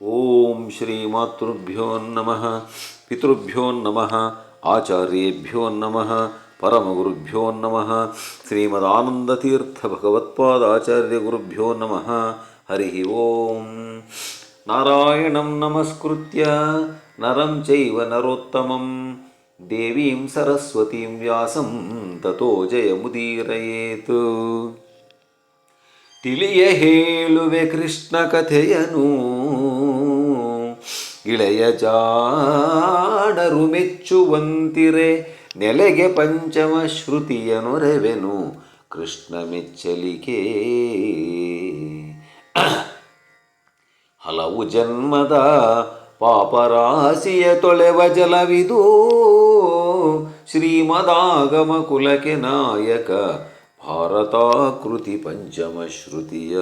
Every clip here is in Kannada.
ಓಂ ಶ್ರೀ ಮಾತೃಭ್ಯೋ ನಮಃ ಪಿತೃಭ್ಯೋ ನಮಃ ಆಚಾರ್ಯೇಭ್ಯೋ ನಮಃ ಪರಮಗುರುಭ್ಯೋ ನಮಃ ಶ್ರೀಮದಾನಂದತೀರ್ಥ ಭಗವತ್ಪಾದಾಚಾರ್ಯ ಗುರುಭ್ಯೋ ನಮಃ. ಹರಿ ಓಂ. ನಾರಾಯಣಂ ನಮಸ್ಕೃತ್ಯ ನರಂ ಚೈವ ನರೋತ್ತಮಂ ದೇವೀಂ ಸರಸ್ವತೀಂ ವ್ಯಾಸಂ ತತೋ ಜಯಮುದೀರಯೇತ್. ತಿಳಿಯ ಹೇಳುವೆ ಕೃಷ್ಣ ಕಥೆಯನು, ಇಳೆಯ ಜಾಡರು ಮೆಚ್ಚುವಂತಿರೆ, ನೆಲೆಗೆ ಪಂಚಮ ಶ್ರುತಿಯ ನೊರೆವೆನು ಕೃಷ್ಣ ಮೆಚ್ಚಲಿಕೆ. ಹಲವು ಜನ್ಮದ ಪಾಪರಾಶಿಯ ತೊಳೆವ ಜಲವಿದು, ಶ್ರೀಮದಾಗಮ ಕುಲಕ್ಕೆ ನಾಯಕ ಭಾರತಾಕೃತಿ ಪಂಚಮ ಶ್ರುತಿಯ.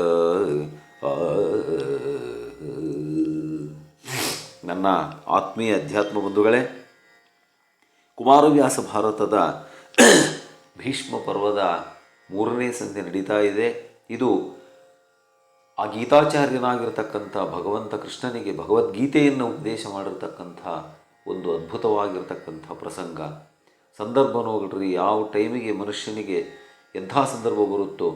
ನನ್ನ ಆತ್ಮೀಯ ಅಧ್ಯಾತ್ಮ ಬಂಧುಗಳೇ, ಕುಮಾರವ್ಯಾಸ ಭಾರತದ ಭೀಷ್ಮ ಪರ್ವದ 3ನೇ ಸಂಧಿ ನಡೀತಾ ಇದೆ. ಇದು ಆ ಗೀತಾಚಾರ್ಯನಾಗಿರ್ತಕ್ಕಂಥ ಭಗವಂತ ಕೃಷ್ಣನಿಗೆ ಭಗವದ್ಗೀತೆಯನ್ನು ಉಪದೇಶ ಮಾಡಿರ್ತಕ್ಕಂಥ ಒಂದು ಅದ್ಭುತವಾಗಿರ್ತಕ್ಕಂಥ ಪ್ರಸಂಗ. ಸಂದರ್ಭ ನೋಡ್ರಿ, ಯಾವ ಟೈಮಿಗೆ ಮನುಷ್ಯನಿಗೆ ಎಂಥ ಸಂದರ್ಭ ಬರುತ್ತೋ.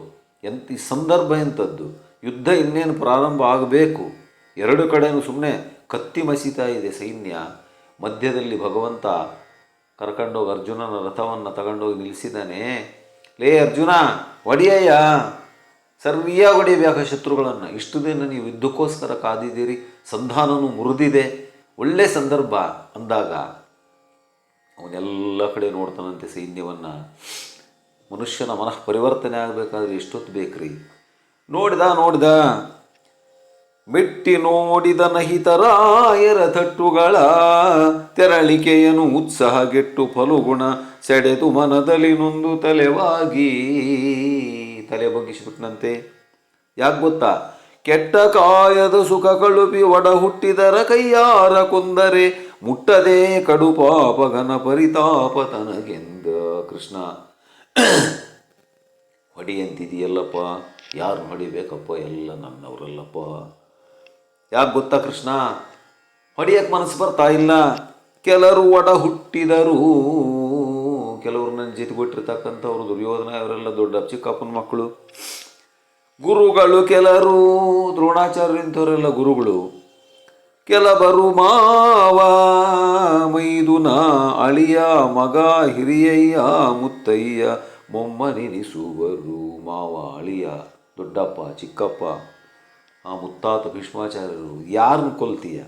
ಈ ಸಂದರ್ಭ ಎಂಥದ್ದು, ಯುದ್ಧ ಇನ್ನೇನು ಪ್ರಾರಂಭ ಆಗಬೇಕು, ಎರಡು ಕಡೆಯೂ ಸುಮ್ಮನೆ ಕತ್ತಿ ಮಸೀತಾ ಇದೆ ಸೈನ್ಯ. ಮಧ್ಯದಲ್ಲಿ ಭಗವಂತ ಕರ್ಕೊಂಡೋಗಿ ಅರ್ಜುನನ ರಥವನ್ನು ತಗೊಂಡೋಗಿ ನಿಲ್ಲಿಸಿದ್ದಾನೆ. ಲೇ ಅರ್ಜುನ, ಒಡೆಯಯ್ಯ, ಸರಿಯಾಗಿ ಹೊಡೆಯಬೇಕು ಶತ್ರುಗಳನ್ನು. ಇಷ್ಟು ದಿನ ನೀವು ಯುದ್ಧಕ್ಕೋಸ್ಕರ ಕಾದಿದ್ದೀರಿ, ಸಂಧಾನನೂ ಮುರಿದಿದೆ, ಒಳ್ಳೆ ಸಂದರ್ಭ ಅಂದಾಗ ಅವನೆಲ್ಲ ಕಡೆ ನೋಡ್ತಾನಂತೆ ಸೈನ್ಯವನ್ನು. ಮನುಷ್ಯನ ಮನಃ ಪರಿವರ್ತನೆ ಆಗಬೇಕಾದ್ರೆ ಎಷ್ಟೊತ್ತು ಬೇಕ್ರಿ. ನೋಡಿದ ಮೆಟ್ಟಿ ನೋಡಿದ ನಹಿತರಾಯರ ತಟ್ಟುಗಳ ತೆರಳಿಕೆಯನು ಉತ್ಸಾಹಗೆಟ್ಟು ಫಲುಗುಣ ಸೆಡೆದು ಮನದಲ್ಲಿ ನೊಂದು ತಲೆ ಬಗ್ಗಿಸಿಬಿಟ್ನಂತೆ. ಯಾಕೆ ಗೊತ್ತಾ? ಕೆಟ್ಟ ಕಾಯದ ಸುಖ ಕಳುಪಿ ಒಡ ಹುಟ್ಟಿದರ ಕೈಯಾರ ಕೊಂದರೆ ಮುಟ್ಟದೆ ಕಡು ಪಾಪಗನ ಪರಿತಾಪ ತನಗೆಂದ. ಕೃಷ್ಣ ಹೊಡಿಯಂತಿದೆಯಲ್ಲಪ್ಪ, ಯಾರು ಹೊಡಿಬೇಕಪ್ಪ, ಎಲ್ಲ ನನ್ನವರಲ್ಲಪ್ಪ. ಯಾಕೆ ಗೊತ್ತಾ ಕೃಷ್ಣ? ಹೊಡಿಯಕ್ಕೆ ಮನಸ್ಸು ಬರ್ತಾ ಇಲ್ಲ. ಕೆಲವರು ಒಡ ಹುಟ್ಟಿದರು, ಕೆಲವರು ನನ್ನ ಜೊತೆಗೊಟ್ಟಿರ್ತಕ್ಕಂಥವ್ರು ದುರ್ಯೋಧನ, ಅವರೆಲ್ಲ ದೊಡ್ಡ ಚಿಕ್ಕಪ್ಪನ ಮಕ್ಕಳು. ಗುರುಗಳು ಕೆಲವರು ದ್ರೋಣಾಚಾರ್ಯ ಇಂಥವರೆಲ್ಲ ಗುರುಗಳು. ಕೆಲವರು ಮಾವ ಮೈದುನ ಅಳಿಯ ಮಗ ಹಿರಿಯಯ್ಯ ಮುತ್ತಯ್ಯ ಮೊಮ್ಮನೆನಿಸುವರು. ಮಾವ, ಅಳಿಯ, ದೊಡ್ಡಪ್ಪ, ಚಿಕ್ಕಪ್ಪ, ಆ ಮುತ್ತಾತ ಭೀಷ್ಮಾಚಾರ್ಯರು. ಯಾರನ್ನು ಕೊಲ್ತೀಯ?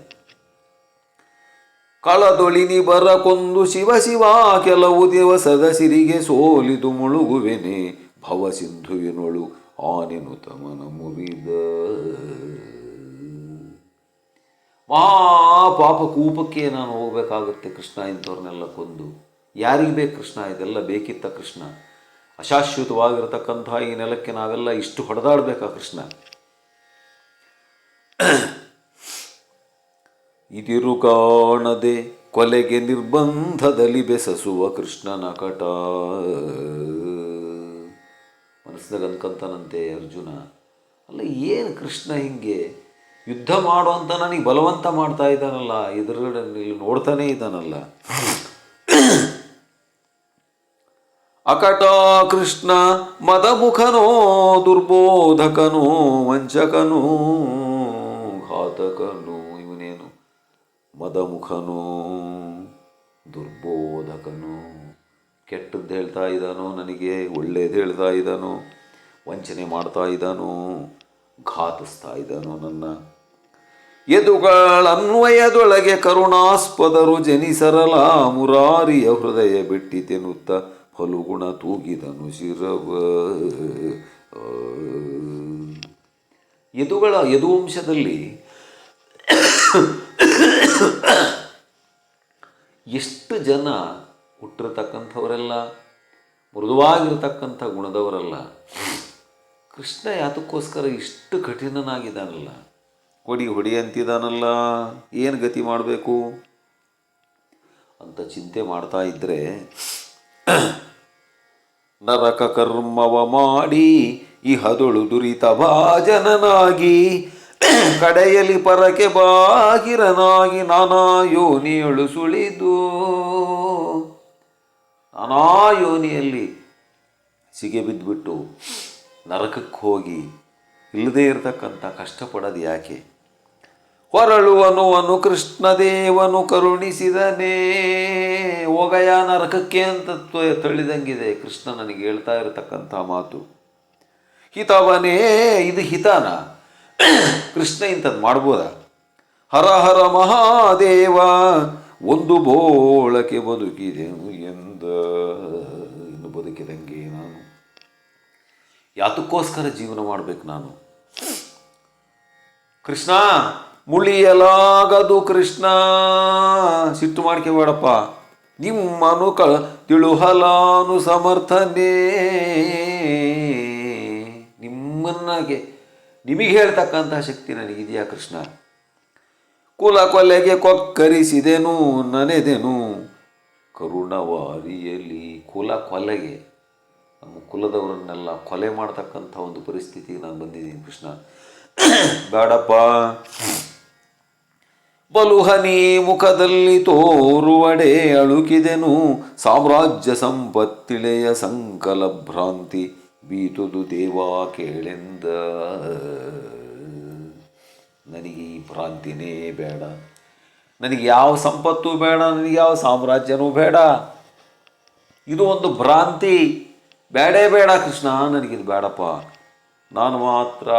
ಕಳದೊಳಿನಿ ಬರ ಕೊಂದು ಶಿವ ಶಿವ ಕೆಲವು ದಿವಸದ ಸಿರಿಗೆ ಸೋಲಿದು ಮುಳುಗುವೆನೆ ಭವ ಸಿಂಧುವಿನೊಳು ಆನೆನು ತಮನ ಮುರಿದ. ಮಹಾಪಾಪ ಕೂಪಕ್ಕೆ ನಾನು ಹೋಗ್ಬೇಕಾಗುತ್ತೆ ಕೃಷ್ಣ ಇಂಥವ್ರನ್ನೆಲ್ಲ ಕೊಂದು. ಯಾರಿಗೆ ಬೇಕು ಕೃಷ್ಣ? ಇದೆಲ್ಲ ಬೇಕಿತ್ತ ಕೃಷ್ಣ? ಅಶಾಶ್ವತವಾಗಿರತಕ್ಕಂಥ ಈ ನೆಲಕ್ಕೆ ನಾವೆಲ್ಲ ಇಷ್ಟು ಹೊಡೆದಾಡಬೇಕಾ ಕೃಷ್ಣ? ಇದಿರು ಕಾಣದೆ ಕೊಲೆಗೆ ನಿರ್ಬಂಧದಲ್ಲಿ ಬೆಸಸುವ ಕೃಷ್ಣನ ಕಟ. ಮನಸ್ಸಿನಾಗ ಅನ್ಕಂತಾನಂತೆ ಅರ್ಜುನ, ಅಲ್ಲ ಏನು ಕೃಷ್ಣ ಹಿಂಗೆ ಯುದ್ಧ ಮಾಡು ಅಂತ ನನಗೆ ಬಲವಂತ ಮಾಡ್ತಾ ಇದ್ದಾನಲ್ಲ, ಎದುರುಗಡೆ ನೋಡ್ತಾನೇ ಇದ್ದಾನಲ್ಲ. ಅಕಟ ಕೃಷ್ಣ ಮದಮುಖನೋ ದುರ್ಬೋಧಕನೋ ವಂಚಕನೋ ಘಾತಕನೋ. ಇವನೇನು ಮದಮುಖನೋ ದುರ್ಬೋಧಕನೋ, ಕೆಟ್ಟದ್ದು ಹೇಳ್ತಾ ಇದ್ದಾನೋ, ನನಗೆ ಒಳ್ಳೇದು ಹೇಳ್ತಾ ಇದ್ದಾನೋ, ವಂಚನೆ ಮಾಡ್ತಾ ಇದ್ದಾನೋ, ಘಾತಿಸ್ತಾ ಇದ್ದಾನೋ ನನ್ನ. ಎದುಗಳನ್ವಯದೊಳಗೆ ಕರುಣಾಸ್ಪದರು ಜನಿಸರಲ ಮುರಾರಿಯ ಹೃದಯ ಬಿಟ್ಟಿತೆನುತ್ತ ಫಲುಗುಣ ತೂಗಿದನು ಶಿರವ. ಯದುವಂಶದಲ್ಲಿ ಎಷ್ಟು ಜನ ಹುಟ್ಟಿರ್ತಕ್ಕಂಥವರೆಲ್ಲ ಮೃದುವಾಗಿರ್ತಕ್ಕಂಥ ಗುಣದವರಲ್ಲ. ಕೃಷ್ಣ ಯಾತಕ್ಕೋಸ್ಕರ ಇಷ್ಟು ಕಠಿಣನಾಗಿದ್ದಾನಲ್ಲ, ಹೊಡಿ ಅಂತಿದ್ದಾನಲ್ಲ, ಏನು ಗತಿ ಮಾಡಬೇಕು ಅಂತ ಚಿಂತೆ ಮಾಡ್ತಾ ಇದ್ದರೆ, ನರಕ ಕರ್ಮವ ಮಾಡಿ ಇಹದೊಳು ದುರಿತ ಭಾಜನನಾಗಿ ಕಡೆಯಲ್ಲಿ ಪರಕೆ ಬಾಹಿರನಾಗಿ ನಾನಾ ಯೋನಿಯಳು ಸುಳಿದು, ನಾನಾ ಯೋನಿಯಲ್ಲಿ ಸಿಗೆ ಬಿದ್ದುಬಿಟ್ಟು ನರಕಕ್ಕೆ ಹೋಗಿ ಇಲ್ಲದೇ ಇರತಕ್ಕಂಥ ಕಷ್ಟಪಡೋದು ಯಾಕೆ? ಹೊರಳುವನು ಕೃಷ್ಣದೇವನು ಕರುಣಿಸಿದನೇ. ಹೋಗಯ ನರಕಕ್ಕೆ ಅಂತ ತಳ್ಳಿದಂಗಿದೆ ಕೃಷ್ಣ ನನಗೆ ಹೇಳ್ತಾ ಇರತಕ್ಕಂಥ ಮಾತು. ಹಿತವನೇ, ಇದು ಹಿತನ? ಕೃಷ್ಣ ಇಂಥದ್ದು ಮಾಡ್ಬೋದ? ಹರ ಹರ ಮಹಾದೇವ, ಒಂದು ಬೋಳಕ್ಕೆ ಬದುಕಿದೆನು ಎಂದ. ಇನ್ನು ಬದುಕಿದಂಗೆ ನಾನು ಯಾತಕ್ಕೋಸ್ಕರ ಜೀವನ ಮಾಡಬೇಕು ನಾನು? ಕೃಷ್ಣ ಮುಳಿಯಲಾಗದು ಕೃಷ್ಣ, ಸಿಟ್ಟು ಮಾಡ್ಕೋಬೇಡಪ್ಪ. ನಿಮ್ಮನು ತಿಳುಹಲಾನು ಸಮರ್ಥನೆ. ನಿಮಗೆ ಹೇಳ್ತಕ್ಕಂಥ ಶಕ್ತಿ ನನಗಿದೆಯಾ ಕೃಷ್ಣ? ಕುಲ ಕೊಲೆಗೆ ಕೊಕ್ಕರಿಸಿದೆನು ನನೆದೆನು ಕರುಣವಾರಿಯಲ್ಲಿ. ಕುಲ ಕೊಲೆಗೆ, ನಮ್ಮ ಕುಲದವರನ್ನೆಲ್ಲ ಕೊಲೆ ಮಾಡ್ತಕ್ಕಂಥ ಒಂದು ಪರಿಸ್ಥಿತಿಗೆ ನಾನು ಬಂದಿದ್ದೀನಿ ಕೃಷ್ಣ. ಬೇಡಪ್ಪ. ಬಲುಹನಿ ಮುಖದಲ್ಲಿ ತೋರುವಡೆ ಅಳುಕಿದೆನು ಸಾಮ್ರಾಜ್ಯ ಸಂಪತ್ತಿಳೆಯ ಸಂಕಲ ಭ್ರಾಂತಿ ಬೀತುದು ದೇವಾ ಕೇಳೆಂದ. ನನಗೆ ಈ ಭ್ರಾಂತಿನೇ ಬೇಡ, ನನಗೆ ಯಾವ ಸಂಪತ್ತು ಬೇಡ, ನನಗೆ ಯಾವ ಸಾಮ್ರಾಜ್ಯನೂ ಬೇಡ. ಇದು ಒಂದು ಭ್ರಾಂತಿ, ಬೇಡೇ ಬೇಡ ಕೃಷ್ಣ, ನನಗಿದು ಬೇಡಪ್ಪ. ನಾನು ಮಾತ್ರ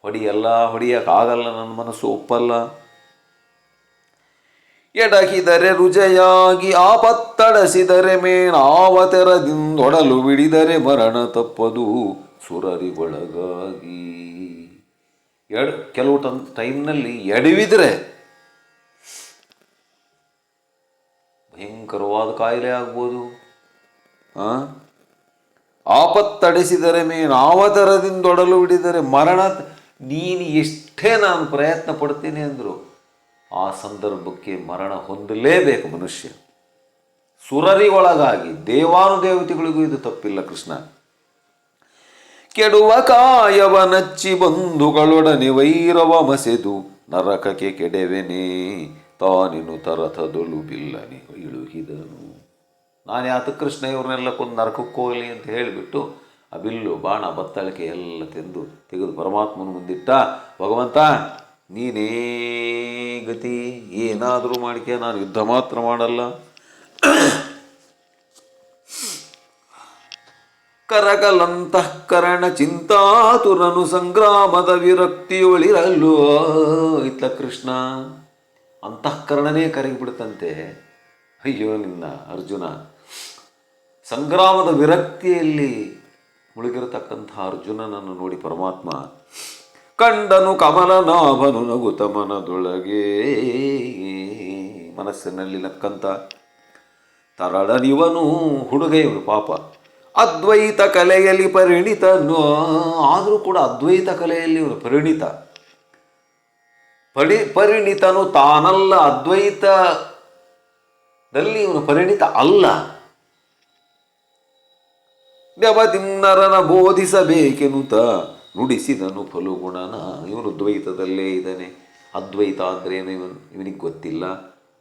ಹೊಡಿಯೋಕ್ಕಾಗಲ್ಲ, ನನ್ನ ಮನಸ್ಸು ಒಪ್ಪಲ್ಲ. ಎಡಕಿದರೆ ರುಜೆಯಾಗಿ ಆಪತ್ತಡಸಿದರೆ ಮೇಣಾವತೆರದಿಂದೊಡಲು ಬಿಡಿದರೆ ಮರಣ ತಪ್ಪದು ಸುರರಿಗೊಳಗಾಗಿ. ಕೆಲವು ಟೈಮ್ನಲ್ಲಿ ಎಡವಿದರೆ ಭಯಂಕರವಾದ ಕಾಯಿಲೆ ಆಗ್ಬೋದು. ಆಪತ್ತಡಿಸಿದರೆ ಮೇಣಾವತರದಿಂದೊಡಲು ಬಿಡಿದರೆ ಮರಣ. ನೀನು ಎಷ್ಟೇ ನಾನು ಪ್ರಯತ್ನ ಪಡ್ತೀನಿ ಅಂದರು ಆ ಸಂದರ್ಭಕ್ಕೆ ಮರಣ ಹೊಂದಲೇಬೇಕು ಮನುಷ್ಯ. ಸುರರಿಗೊಳಗಾಗಿ ದೇವಾನುದೇವತೆಗಳಿಗೂ ಇದು ತಪ್ಪಿಲ್ಲ ಕೃಷ್ಣ. ಕೆಡುವ ಕಾಯವ ನಚ್ಚಿ ಬಂಧುಗಳೊಡನೆ ವೈರವ ಮಸೆದು ನರಕಕ್ಕೆ ಕೆಡೆವೆನೇ ತಾನಿನು ತರಥದೊಳು ಬಿಲ್ಲನೆ ಇಳುಹಿದನು. ನಾನು ಯಾತ ಕೃಷ್ಣ ಇವ್ರನ್ನೆಲ್ಲ ಕೊಂದು ನರಕಕ್ಕೆ ಹೋಗಲಿ ಅಂತ ಹೇಳಿಬಿಟ್ಟು ಆ ಬಿಲ್ಲು ಬಾಣ ಬತ್ತಳಿಕೆ ಎಲ್ಲ ತೆಗೆದು ಪರಮಾತ್ಮನ ಮುಂದಿಟ್ಟ. ಭಗವಂತ ನೀನೇ ಗತಿ, ಏನಾದರೂ ಮಾಡಿಕೆ, ನಾನು ಯುದ್ಧ ಮಾತ್ರ ಮಾಡಲ್ಲ. ಕರಕಲಂತಃಕರಣ ಚಿಂತಾತುರನು ಸಂಗ್ರಾಮದ ವಿರಕ್ತಿಯೊಳಿರಲ್ಲೋ. ಇತ್ತ ಕೃಷ್ಣ ಅಂತಃಕರಣನೇ ಕರಗಿಬಿಡ್ತಂತೆ. ಅಯ್ಯೋ ನಿನ್ನ ಅರ್ಜುನ, ಸಂಗ್ರಾಮದ ವಿರಕ್ತಿಯಲ್ಲಿ ಮುಳುಗಿರತಕ್ಕಂಥ ಅರ್ಜುನನನ್ನು ನೋಡಿ ಪರಮಾತ್ಮ ಕಂಡನು ಕಮಲನಾಭನು ನಗುತ ಮನದೊಳಗೆ. ಮನಸ್ಸಿನಲ್ಲಿ ನಕ್ಕಂತ ತರಳನಿವನು ಹುಡುಗ ಇವನು ಪಾಪ. ಅದ್ವೈತ ಕಲೆಯಲ್ಲಿ ಪರಿಣಿತನು, ಆದರೂ ಕೂಡ ಅದ್ವೈತ ಕಲೆಯಲ್ಲಿ ಇವನು ಪರಿಣಿತನು ತಾನಲ್ಲ, ಅದ್ವೈತದಲ್ಲಿ ಇವನು ಪರಿಣಿತ ಅಲ್ಲ. ನರನ ಬೋಧಿಸಬೇಕೆನುತ ನುಡಿಸಿದನು ಫಲುಗುಣನ. ಇವನು ದ್ವೈತದಲ್ಲೇ ಇದ್ದಾನೆ. ಅದ್ವೈತ ಅಂದರೆ ಏನು ಇವನಿಗೆ ಗೊತ್ತಿಲ್ಲ.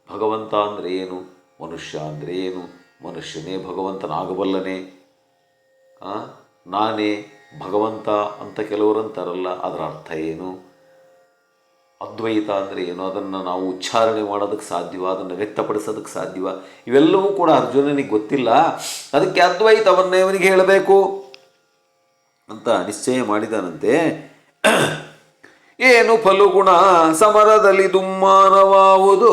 ಭಗವಂತ ಅಂದರೆ ಏನು, ಮನುಷ್ಯ ಅಂದರೆ ಏನು, ಮನುಷ್ಯನೇ ಭಗವಂತನಾಗಬಲ್ಲನೆ, ನಾನೇ ಭಗವಂತ ಅಂತ ಕೆಲವರು ಅಂತಾರಲ್ಲ, ಅದರ ಅರ್ಥ ಏನು, ಅದ್ವೈತ ಅಂದರೆ ಏನು, ಅದನ್ನು ನಾವು ಉಚ್ಚಾರಣೆ ಮಾಡೋದಕ್ಕೆ ಸಾಧ್ಯವ, ಅದನ್ನು ವ್ಯಕ್ತಪಡಿಸೋದಕ್ಕೆ ಸಾಧ್ಯವ, ಇವೆಲ್ಲವೂ ಕೂಡ ಅರ್ಜುನನಿಗೆ ಗೊತ್ತಿಲ್ಲ. ಅದಕ್ಕೆ ಅದ್ವೈತವನ್ನೇ ಇವನಿಗೆ ಹೇಳಬೇಕು ಅಂತ ನಿಶ್ಚಯ ಮಾಡಿದಾನಂತೆ. ಏನು ಫಲುಗುಣ ಸಮರದಲ್ಲಿ ದುಮ್ಮಾನವಾವುದೋ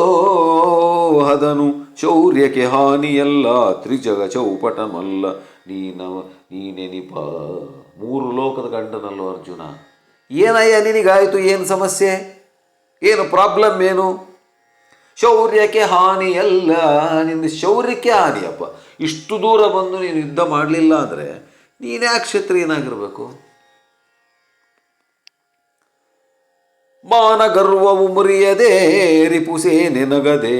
ಅದನು ಶೌರ್ಯಕ್ಕೆ ಹಾನಿಯಲ್ಲ ತ್ರಿಜಗ ಚೌಪಟಮಲ್ಲ ನೀನೆನಿಪ. ಮೂರು ಲೋಕದ ಗಂಡನಲ್ಲೋ ಅರ್ಜುನ. ಏನಯ್ಯ ನಿನಗಾಯಿತು, ಏನು ಸಮಸ್ಯೆ, ಏನು ಪ್ರಾಬ್ಲಮ್, ಏನು? ಶೌರ್ಯಕ್ಕೆ ಹಾನಿಯಲ್ಲ, ನಿನ್ನ ಶೌರ್ಯಕ್ಕೆ ಹಾನಿಯಪ್ಪ. ಇಷ್ಟು ದೂರ ಬಂದು ನೀನು ಯುದ್ಧ ಮಾಡಲಿಲ್ಲ ಅಂದರೆ ನೀನೇ ಕ್ಷತ್ರಿಯನಾಗಿರಬೇಕು. ಮಾನ ಗರ್ವವು ಮುರಿಯದೆ ರಿಪುಸೇ ನೆನಗದೆ.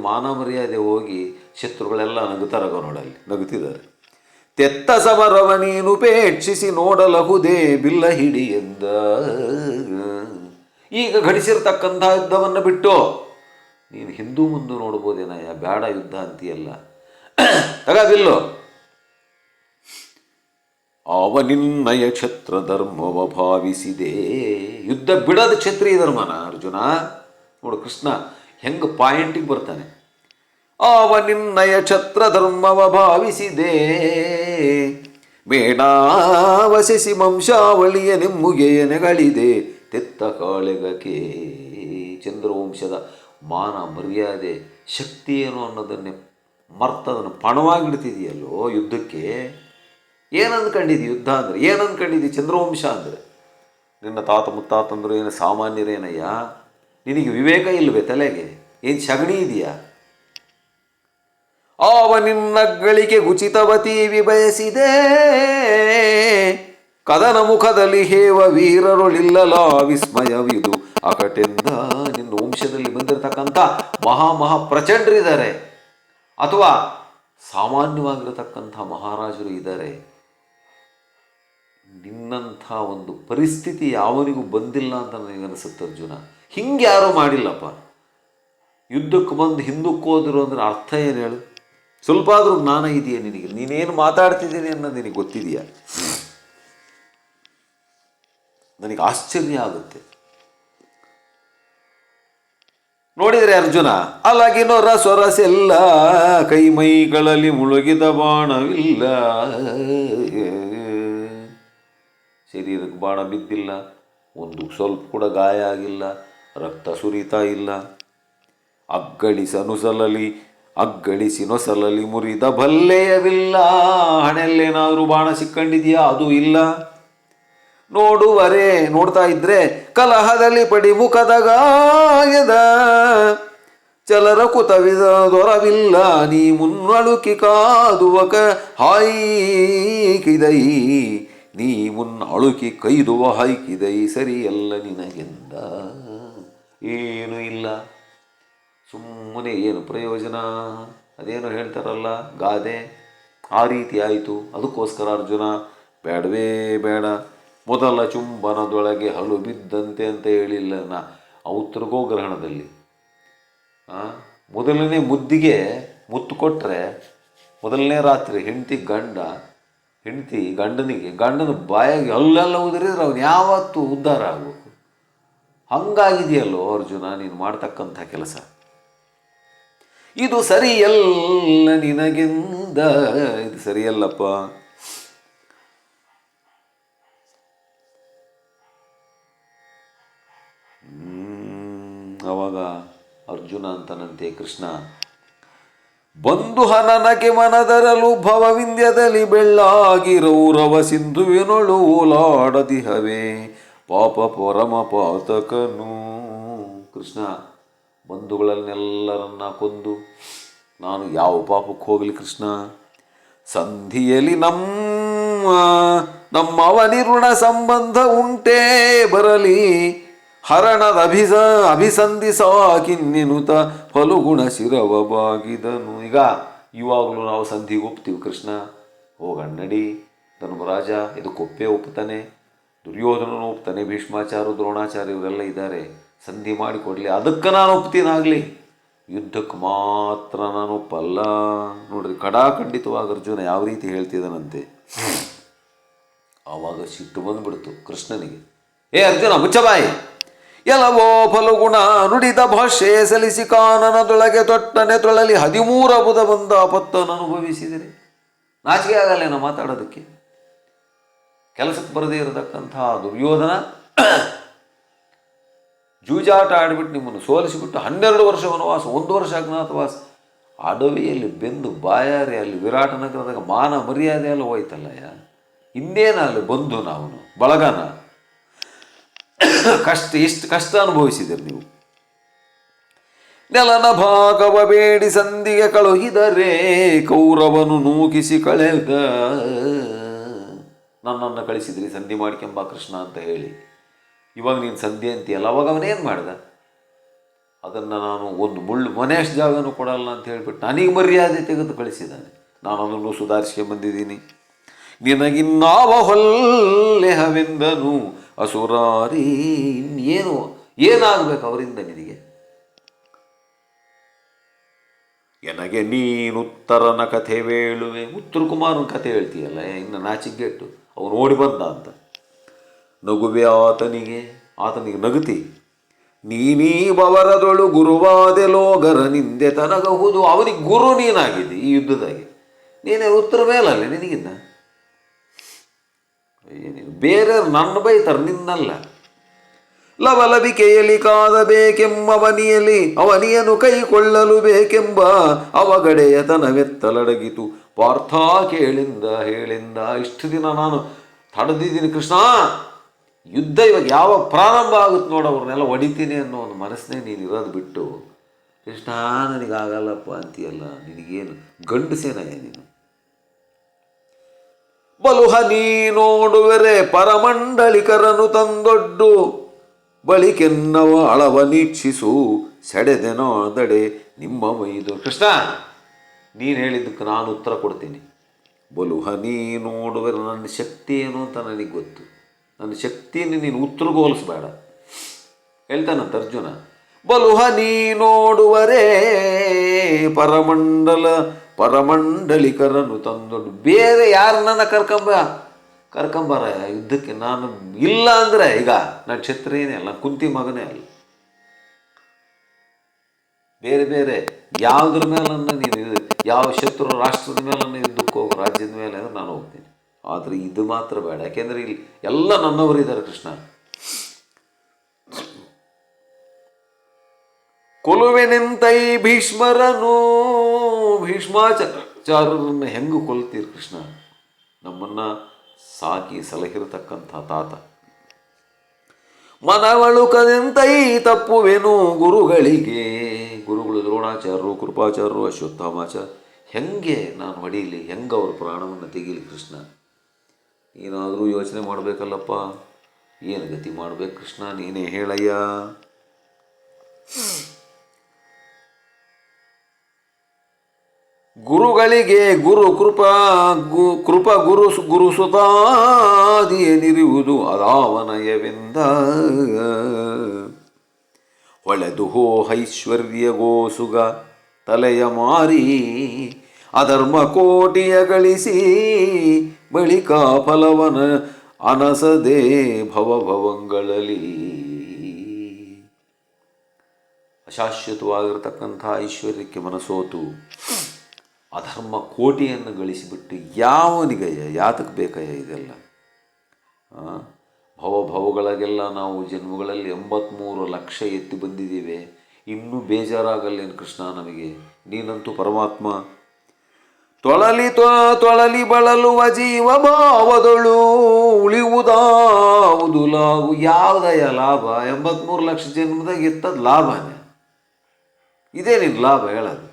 ಮಾನ ಮರ್ಯಾದೆ ಹೋಗಿ ಶತ್ರುಗಳೆಲ್ಲ ನಗುತ್ತಾರಾಗ ನೋಡಲ್ಲಿ ನಗುತ್ತಿದ್ದಾರೆ. ತೆತ್ತ ಸಮರವ ನೀನುಪೇಕ್ಷಿಸಿ ನೋಡಲಹುದೇ ಬಿಲ್ಲ ಹಿಡಿ ಎಂದ. ಈಗ ಘಡಿಸಿರ್ತಕ್ಕಂಥ ಯುದ್ಧವನ್ನು ಬಿಟ್ಟು ನೀನು ಹಿಂದೂ ಮುಂದೆ ನೋಡ್ಬೋದೇನಯ್ಯ, ಬೇಡ ಯುದ್ಧ ಅಂತೀಯಲ್ಲ, ತಗ ಬಿಲ್ಲು. ಅವನಿನ್ನಯ ಕ್ಷತ್ರ ಧರ್ಮವ ಭಾವಿಸಿದೆ. ಯುದ್ಧ ಬಿಡೋದು ಕ್ಷತ್ರಿಯ ಧರ್ಮನ ಅರ್ಜುನ. ನೋಡು ಕೃಷ್ಣ ಹೆಂಗೆ ಪಾಯಿಂಟಿಗೆ ಬರ್ತಾನೆ. ಅವನಿನ್ನಯ ಕ್ಷತ್ರ ಧರ್ಮವ ಭಾವಿಸಿದೆ, ಮೇಣಾವಶಿಸಿ ವಂಶಾವಳಿಯ ನೆಮ್ಮುಗೆಯ ನೆಗಳಿದೆ ತೆತ್ತ ಕಾಳೆಗಕ್ಕೆ. ಚಂದ್ರವಂಶದ ಮಾನ ಮರ್ಯಾದೆ ಶಕ್ತಿ ಏನು ಅನ್ನೋದನ್ನೇ ಮರ್ತದನ್ನು ಪಣವಾಗಿಡ್ತಿದೆಯಲ್ಲೋ ಯುದ್ಧಕ್ಕೆ. ಏನಂದ್ಕೊಂಡಿದ್ದಿ ಯುದ್ಧ ಅಂದರೆ? ಏನಂದ್ಕೊಂಡಿದ್ದಿ ಚಂದ್ರವಂಶ ಅಂದರೆ? ನಿನ್ನ ತಾತ ಮುತ್ತಾತಂದರು ಏನು ಸಾಮಾನ್ಯರೇನಯ್ಯ? ನಿನಗೆ ವಿವೇಕ ಇಲ್ಲವೇ ತಲೆಗೆ? ಏನು ಸಗಣಿ ಇದೆಯಾ? ಆವ ನಿನ್ನಗಳಿಗೆ ಗುಚಿತವತೀವಿ ಬಯಸಿದೆ, ಕದನ ಮುಖದಲ್ಲಿ ಹೇವ ವೀರರೊಳಿಲ್ಲಲ ವಿಸ್ಮಯವಿದು ಅಕಟೆಂದ. ನಿನ್ನ ವಂಶದಲ್ಲಿ ಬಂದಿರತಕ್ಕಂಥ ಮಹಾ ಪ್ರಚಂಡರಿದ್ದಾರೆ, ಅಥವಾ ಸಾಮಾನ್ಯವಾಗಿರತಕ್ಕಂಥ ಮಹಾರಾಜರು ಇದ್ದಾರೆ. ನಿನ್ನಂಥ ಒಂದು ಪರಿಸ್ಥಿತಿ ಯಾವನಿಗೂ ಬಂದಿಲ್ಲ ಅಂತ ನನಗನ್ನಿಸುತ್ತೆ ಅರ್ಜುನ. ಹಿಂಗೆ ಯಾರೂ ಮಾಡಿಲ್ಲಪ್ಪ. ಯುದ್ಧಕ್ಕೆ ಬಂದು ಹಿಂದಕ್ಕೆ ಹೋದ್ರು ಅಂದ್ರೆ ಅರ್ಥ ಏನು ಹೇಳು? ಸ್ವಲ್ಪ ಆದರೂ ಜ್ಞಾನ ಇದೆಯಾ ನಿನಗೆ? ನೀನೇನು ಮಾತಾಡ್ತಿದ್ದೀನಿ ಅನ್ನೋದು ನಿನಗೆ ಗೊತ್ತಿದೆಯಾ? ನನಗೆ ಆಶ್ಚರ್ಯ ಆಗುತ್ತೆ ನೋಡಿದರೆ ಅರ್ಜುನ. ಅಲಗಿನೊರ ಸೊರಸೆಲ್ಲ ಕೈ ಮೈಗಳಲ್ಲಿ ಮುಳುಗಿದ ಬಾಣವಿಲ್ಲ. ಶರೀರಕ್ಕೆ ಬಾಣ ಬಿದ್ದಿಲ್ಲ, ಒಂದು ಸ್ವಲ್ಪ ಕೂಡ ಗಾಯ ಆಗಿಲ್ಲ, ರಕ್ತ ಸುರಿತಾ ಇಲ್ಲ. ಅಗ್ಗಳಿಸಿ ನೊಸಲಲಿ ಮುರಿದ ಭಲ್ಲೆಯವಿಲ್ಲ. ಹಣೆಯಲ್ಲೇನಾದರೂ ಬಾಣ ಸಿಕ್ಕಂಡಿದೆಯಾ? ಅದು ಇಲ್ಲ. ನೋಡ್ತಾ ಇದ್ರೆ ಕಲಹದಲ್ಲಿ ಪಡಿ ಮುಖದ ಗಾಯದ ಚಲರ ಕುತವಿದ ದೊರವಿಲ್ಲ. ನೀ ಮುನ್ನಳುಕಿ ಕಾದುವಕ ಹಾಯ್ಕಿದೈ, ನೀ ಮುನ್ನಳುಕಿ ಕೈದುವ ಹಾಯ್ಕಿದೈ ಸರಿಯಲ್ಲ ನಿನಗೆಂದ. ಏನೂ ಇಲ್ಲ, ಸುಮ್ಮನೆ ಏನು ಪ್ರಯೋಜನ? ಅದೇನೋ ಹೇಳ್ತಾರಲ್ಲ ಗಾದೆ, ಆ ರೀತಿ ಆಯಿತು. ಅದಕ್ಕೋಸ್ಕರ ಅರ್ಜುನ ಬೇಡವೇ ಬೇಡ. ಮೊದಲ ಚುಂಬನದೊಳಗೆ ಹಲು ಬಿದ್ದಂತೆ ಅಂತ ಹೇಳಿಲ್ಲ ನಾ ಔತ್ರಗೋ ಗ್ರಹಣದಲ್ಲಿ. ಮೊದಲನೇ ಮುದ್ದಿಗೆ ಮುತ್ತು ಕೊಟ್ಟರೆ ಮೊದಲನೇ ರಾತ್ರಿ ಗಂಡನ ಬಾಯಾಗಿ ಹಲ್ಲೆಲ್ಲ ಉದುರಿದ್ರೆ ಅವನು ಯಾವತ್ತೂ ಉದ್ಧಾರ ಆಗಬೇಕು. ಹಂಗಾಗಿದೆಯಲ್ಲೋ ಅರ್ಜುನ ನೀನು ಮಾಡ್ತಕ್ಕಂಥ ಕೆಲಸ. ಇದು ಸರಿಯಲ್ಲ ನಿನಗೆಂದ. ಇದು ಸರಿಯಲ್ಲಪ್ಪ. ಅವಾಗ ಅರ್ಜುನ ಅಂತನಂತೆ ಕೃಷ್ಣ, ಬಂಧು ಹನನಗೆ ಮನದರಲು ಭವವಿಂದ್ಯದಲ್ಲಿ ಬೆಳ್ಳಾಗಿ ರೌರವ ಸಿಂಧುವಿನೊಳು ಓಲಾಡದಿಹವೇ ಪಾಪ ಪರಮ ಪಾತಕನು. ಕೃಷ್ಣ, ಬಂಧುಗಳನ್ನೆಲ್ಲರನ್ನ ಕೊಂದು ನಾನು ಯಾವ ಪಾಪಕ್ಕೆ ಹೋಗಲಿ ಕೃಷ್ಣ? ಸಂಧಿಯಲ್ಲಿ ನಮ್ಮವನಿರುಣ ಸಂಬಂಧ ಉಂಟೇ ಬರಲಿ, ಹರಣದ ಅಭಿಸಂಧಿಸಾಕಿನ್ನೆನುತ ಫಲುಗುಣ ಶಿರವ ಬಾಗಿದನು. ಈಗ ಇವಾಗಲೂ ನಾವು ಸಂಧಿಗೆ ಒಪ್ತೀವಿ ಕೃಷ್ಣ, ಹೋಗಣ್ಣಡಿ. ಧರ್ಮರಾಜ ಇದಕ್ಕೊಪ್ಪೇ ಒಪ್ತಾನೆ, ದುರ್ಯೋಧನನು ಒಪ್ತಾನೆ, ಭೀಷ್ಮಾಚಾರ್ಯ ದ್ರೋಣಾಚಾರ್ಯ ಇವರೆಲ್ಲ ಇದ್ದಾರೆ. ಸಂಧಿ ಮಾಡಿಕೊಡಲಿ, ಅದಕ್ಕೆ ನಾನು ಒಪ್ತೀನಾಗಲಿ, ಯುದ್ಧಕ್ಕೆ ಮಾತ್ರ ನಾನು ಒಪ್ಪಲ್ಲ. ನೋಡ್ರಿ ಖಡಾಖಂಡಿತವಾಗಿ ಅರ್ಜುನ ಯಾವ ರೀತಿ ಹೇಳ್ತಿದ್ದಾನಂತೆ. ಆವಾಗ ಸಿಟ್ಟು ಬಂದುಬಿಡ್ತು ಕೃಷ್ಣನಿಗೆ. ಏ ಅರ್ಜುನ ಮುಚ್ಚಬಾಯಿ, ಎಲ್ಲವೋ ಫಲಗುಣ ನುಡಿದ ಭಾಷೆ ಸಲಿಸಿ ಕಾನನದೊಳಗೆ ತೊಟ್ಟನೆ ತೊಳಲಿ 13 ಬುಧ ಬಂದ ಆಪತ್ತನ್ನು ಅನುಭವಿಸಿದರೆ. ನಾಚಿಕೆ ಆಗಲ್ಲೇನೋ ಮಾತಾಡೋದಕ್ಕೆ? ಕೆಲಸಕ್ಕೆ ಬರದೇ ಇರತಕ್ಕಂತಹ ದುರ್ಯೋಧನ ಜೂಜಾಟ ಆಡಿಬಿಟ್ಟು ನಿಮ್ಮನ್ನು ಸೋಲಿಸಿಬಿಟ್ಟು 12 ವರ್ಷ ವನವಾಸ, 1 ವರ್ಷ ಅಜ್ಞಾತವಾಸ, ಅಡವಿಯಲ್ಲಿ ಬೆಂದು ಬಾಯಾರಿ ಅಲ್ಲಿ ವಿರಾಟ ನಗರದಾಗ ಮಾನ ಮರ್ಯಾದೆ ಎಲ್ಲ ಹೋಯ್ತಲ್ಲಯ್ಯ. ಇನ್ನೇನ ಅಲ್ಲಿ ಬಂದು ನಾವು ಬಳಗನ ಇಷ್ಟು ಕಷ್ಟ ಅನುಭವಿಸಿದ್ದೀರಿ ನೀವು. ನೆಲನ ಭಾಗವ ಬೇಡಿ ಸಂಧಿಗೆ ಕಳುಹಿದರೆ ಕೌರವನು ನೂಕಿಸಿ ಕಳೆದ. ನನ್ನನ್ನು ಕಳಿಸಿದ್ರಿ ಸಂಧಿ ಮಾಡ್ಕೆಂಬ ಕೃಷ್ಣ ಅಂತ ಹೇಳಿ. ಇವಾಗ ನೀನು ಸಂಧಿ ಅಂತೀಯಲ್ಲ, ಅವಾಗ ಅವನೇನು ಮಾಡ್ದ? ಅದನ್ನು ನಾನು ಒಂದು ಮನೆಯಷ್ಟು ಜಾಗನೂ ಕೊಡಲ್ಲ ಅಂತ ಹೇಳಿಬಿಟ್ಟು ನನಗೆ ಮರ್ಯಾದೆ ತೆಗೆದು ಕಳಿಸಿದ್ದಾನೆ. ನಾನು ಅದನ್ನು ಸುಧಾರಿಸ್ಕೊಂಡು ಬಂದಿದ್ದೀನಿ. ನಿನಗಿನ್ನಾವ ಹೊಲ್ಲೆಹವೆಂದನು ಅಸುರಾರಿ. ಏನು ಏನಾಗಬೇಕು ಅವರಿಂದ ನಿನಗೆ? ಎನಗೆ ನೀನುತ್ತರನ ಕಥೆ ವೇಳುವೆ. ಉತ್ತರ ಕುಮಾರನ ಕಥೆ ಹೇಳ್ತೀಯಲ್ಲ, ಇನ್ನು ನಾಚಿಗೆಟ್ಟು ಅವನು ಓಡಿ ಬಂದ ಅಂತ ನಗುವೆ ಆತನಿಗೆ ನಗುತಿ. ನೀನೀ ಬವರದೊಳು ಗುರುವಾದೆ ಲೋಗರ ನಿಂದೆ ತನಗಹುದು. ಅವನಿಗೆ ಗುರು ನೀನಾಗಿದೆ ಈ ಯುದ್ಧದಾಗೆ. ನೀನೇ ಉತ್ತರ ಮೇಲಲ್ಲ ನಿನಗಿನ್ನ. ಬೇರೆ ನನ್ನ ಬೈತಾರೆ, ನಿನ್ನಲ್ಲ. ಲವಲವಿಕೆಯಲಿ ಕಾದಬೇಕೆಂಬವನಿಯಲಿ ಅವನಿಯನು ಕೈಕೊಳ್ಳಲು ಬೇಕೆಂಬ ಅವಗಡೆಯತನವೆತ್ತಲಡಗಿತು. ಪಾರ್ಥ ಹೇಳಿಂದ ಇಷ್ಟು ದಿನ ನಾನು ತಡೆದಿದ್ದೀನಿ ಕೃಷ್ಣ, ಯುದ್ಧ ಇವಾಗ ಯಾವ ಪ್ರಾರಂಭ ಆಗುತ್ತೆ ನೋಡು, ಅವ್ರನ್ನೆಲ್ಲ ಹೊಡಿತೀನಿ ಅನ್ನೋ ಒಂದು ಮನಸ್ಸನ್ನೇ ನೀನು ಇರೋದು ಬಿಟ್ಟು ಕೃಷ್ಣ ನನಗಾಗಲ್ಲಪ್ಪ ಅಂತೀಯಲ್ಲ. ನಿನಗೇನು ಗಂಡಸೇನಯ್ಯ ನೀನು? ಬಲುಹ ನೀ ನೋಡುವರೆ ಪರಮಂಡಲಿಕರನು ತಂದೊಡ್ಡು ಬಳಿಕೆನ್ನವ ಅಳವ ನೀಕ್ಷಿಸು ಸೆಡೆದೆನೋದಡೆ ನಿಮ್ಮ ಮೈದು. ಕೃಷ್ಣ ನೀನು ಹೇಳಿದ್ದಕ್ಕೆ ನಾನು ಉತ್ತರ ಕೊಡ್ತೀನಿ. ಬಲುಹ ನೀ ನೋಡುವರೆ, ನನ್ನ ಶಕ್ತಿ ಏನು ಅಂತ ನನಗೆ ಗೊತ್ತು. ನನ್ನ ಶಕ್ತಿಯನ್ನು ನೀನು ಉತ್ತರಗೋಲಿಸ್ಬೇಡ ಹೇಳ್ತಾನಂತ ಅರ್ಜುನ. ಬಲುಹ ನೀ ನೋಡುವರೇ ಪರಮಂಡಲಿಕರನ್ನು ತಂದೊಡ್ಡು. ಬೇರೆ ಯಾರನ್ನ ಕರ್ಕೊಂಬಾರ ಯುದ್ಧಕ್ಕೆ. ನಾನು ಇಲ್ಲ ಅಂದರೆ ಈಗ ನಾನು ಕ್ಷತ್ರಿಯನೇ ಅಲ್ಲ, ಕುಂತಿ ಮಗನೇ ಅಲ್ಲ. ಬೇರೆ ಯಾವುದ್ರ ಮೇಲನ್ನ ನೀನು, ಯಾವ ಶತ್ರು ರಾಷ್ಟ್ರದ ಮೇಲನ್ನ ಯುದ್ಧಕ್ಕೆ ಹೋಗು, ರಾಜ್ಯದ ಮೇಲೆ ಅಂದರೆ ನಾನು ಹೋಗ್ತೀನಿ. ಆದರೆ ಇದು ಮಾತ್ರ ಬೇಡ, ಯಾಕೆಂದರೆ ಇಲ್ಲಿ ಎಲ್ಲ ನನ್ನವರಿದ್ದಾರೆ ಕೃಷ್ಣ. ಕೊಲುವೆನೆಂತೈ ಭೀಷ್ಮಾಚಾರ್ಯರನ್ನು ಹೆಂಗೆ ಕೊಲ್ತೀರಿ ಕೃಷ್ಣ? ನಮ್ಮನ್ನು ಸಾಕಿ ಸಲಹಿರತಕ್ಕಂಥ ತಾತ. ಮನವಳುಕದೆಂತೈ ತಪ್ಪುವೆನು ಗುರುಗಳು ದ್ರೋಣಾಚಾರ್ಯರು, ಕೃಪಾಚಾರ್ಯರು, ಅಶ್ವತ್ಥಾಮಾಚಾರ್ಯ. ಹೆಂಗೆ ನಾನು ಹೊಡೀಲಿ, ಹೆಂಗೆ ಅವ್ರ ಪ್ರಾಣವನ್ನು ತೆಗೀಲಿ ಕೃಷ್ಣ? ಏನಾದರೂ ಯೋಚನೆ ಮಾಡಬೇಕಲ್ಲಪ್ಪ. ಏನು ಗತಿ ಮಾಡಬೇಕು ಕೃಷ್ಣ, ನೀನೇ ಹೇಳಯ್ಯ. ಗುರುಗಳಿಗೆ ಗುರು ಸುತಾದಿಯನಿರುವುದು ಅದಾವನಯವೆಂದ. ಹೊಳೆದು ಐಶ್ವರ್ಯ ಗೋಸುಗ ತಲೆಯ ಮಾರಿ ಅಧರ್ಮ ಕೋಟಿಯ ಗಳಿಸಿ ಬಳಿಕ ಫಲವನ ಅನಸದೆ ಭವಭವಂಗಳಲ್ಲಿ. ಅಶಾಶ್ವತವಾಗಿರತಕ್ಕಂಥ ಐಶ್ವರ್ಯಕ್ಕೆ ಮನಸೋತು ಅಧರ್ಮ ಕೋಟಿಯನ್ನು ಗಳಿಸಿಬಿಟ್ಟು ಯಾವನಿಗಯ್ಯ, ಯಾತಕ್ಕೆ ಬೇಕಯ್ಯ ಇದೆಲ್ಲ? ಭವಗಳಿಗೆಲ್ಲ ನಾವು ಜನ್ಮಗಳಲ್ಲಿ 83 ಲಕ್ಷ ಎತ್ತಿ ಬಂದಿದ್ದೇವೆ. ಇನ್ನೂ ಬೇಜಾರಾಗಲ್ಲೇನು ಕೃಷ್ಣ ನಮಗೆ? ನೀನಂತೂ ಪರಮಾತ್ಮ. ತೊಳಲಿ ಬಳಲುವ ಜೀವ ಭಾವದಳು ಉಳಿಯುವುದಾವುದು ಲಾಭ. ಯಾವುದಯ್ಯ ಲಾಭ? 83 ಲಕ್ಷ ಜನ್ಮದಾಗ ಎತ್ತದ ಲಾಭನೇ. ಇದೇ ನಿನ್ನ ಲಾಭ ಹೇಳೋದು.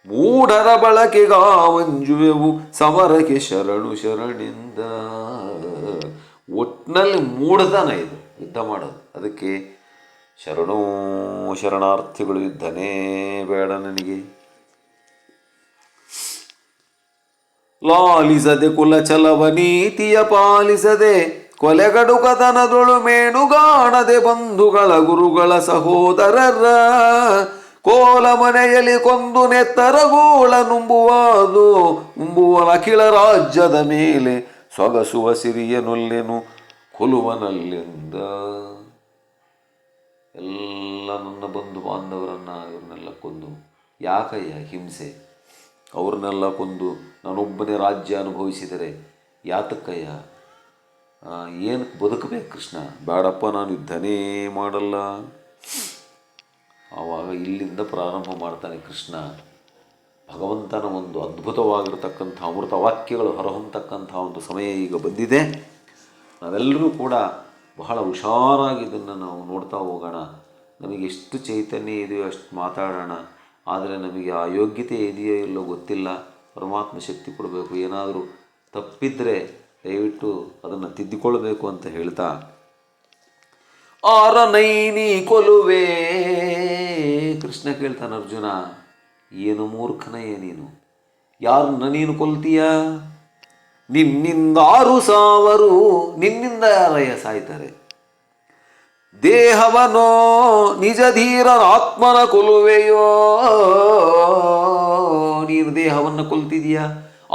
ಮೂಢರ ಬಳಕೆಗಾವಂಜುವೆವು ಸಮರಕ್ಕೆ ಶರಣಿಂದ. ಒಟ್ಟಿನಲ್ಲಿ ಮೂಢತನ ಇದು ಯುದ್ಧ ಮಾಡೋದು. ಅದಕ್ಕೆ ಶರಣಾರ್ಥಿಗಳು ಯುದ್ಧನೇ ಬೇಡ ನನಗೆ. ಲಾಲಿಸದೆ ಕುಲಚಲವ ನೀತಿಯ ಪಾಲಿಸದೆ ಕೊಲೆಗಡುಕತನದೊಳು ಮೇಣುಗಾಣದೆ ಬಂಧುಗಳ ಗುರುಗಳ ಸಹೋದರರ ಕೋಲ ಮನೆಯಲ್ಲಿ ಕೊಂದು ನೆತ್ತರಗೋಳ ನುಂಬುವ ಅಖಿಲ ರಾಜ್ಯದ ಮೇಲೆ ಸೊಗಸುವ ಸಿರಿಯನೊಲ್ಲೆನು ಕೊಲುವನಲ್ಲಿಂದ. ಎಲ್ಲ ನನ್ನ ಬಂಧು ಬಾಂಧವರನ್ನು ಇವ್ರನ್ನೆಲ್ಲ ಕೊಂದು, ಯಾಕಯ್ಯ ಹಿಂಸೆ? ಅವ್ರನ್ನೆಲ್ಲ ಕೊಂದು ನಾನೊಬ್ಬನೇ ರಾಜ್ಯ ಅನುಭವಿಸಿದರೆ ಯಾತಕ್ಕಯ್ಯ? ಏನಕ್ಕೆ ಬದುಕಬೇಕು ಕೃಷ್ಣ? ಬೇಡಪ್ಪ, ನಾನು ಯುದ್ಧನೇ ಮಾಡಲ್ಲ. ಆವಾಗ ಇಲ್ಲಿಂದ ಪ್ರಾರಂಭ ಮಾಡ್ತಾನೆ ಕೃಷ್ಣ. ಭಗವಂತನ ಒಂದು ಅದ್ಭುತವಾಗಿರತಕ್ಕಂಥ ಅಮೃತ ವಾಕ್ಯಗಳು ಹೊರಹೊಮ್ಮತಕ್ಕಂಥ ಒಂದು ಸಮಯ ಈಗ ಬಂದಿದೆ. ನಾವೆಲ್ಲರೂ ಕೂಡ ಬಹಳ ಹುಷಾರಾಗಿ ಇದನ್ನು ನಾವು ನೋಡ್ತಾ ಹೋಗೋಣ. ನಮಗೆ ಎಷ್ಟು ಚೈತನ್ಯ ಇದೆಯೋ ಅಷ್ಟು ಮಾತಾಡೋಣ. ಆದರೆ ನಮಗೆ ಆ ಯೋಗ್ಯತೆ ಇದೆಯೋ ಇಲ್ಲೋ ಗೊತ್ತಿಲ್ಲ. ಪರಮಾತ್ಮ ಶಕ್ತಿ ಕೊಡಬೇಕು. ಏನಾದರೂ ತಪ್ಪಿದರೆ ದಯವಿಟ್ಟು ಅದನ್ನು ತಿದ್ದಿಕೊಳ್ಳಬೇಕು ಅಂತ ಹೇಳ್ತಾ, ಆರನೈನಿ ಕೊಲುವೆ. ಕೃಷ್ಣ ಕೇಳ್ತಾನೆ, ಅರ್ಜುನ ಏನು ಮೂರ್ಖನಯ್ಯ ನೀನು? ಯಾರನ್ನ ನೀನು ಕೊಲ್ತೀಯ? ನಿನ್ನಿಂದ 6,000 ನಿನ್ನಿಂದ ಯಾರಯ್ಯ ಸಾಯ್ತಾರೆ? ದೇಹವನೋ ನಿಜ ಧೀರನ ಆತ್ಮನ ಕೊಲ್ಲುವೆಯೋ. ನೀನು ದೇಹವನ್ನು ಕೊಲ್ತಿದೀಯಾ,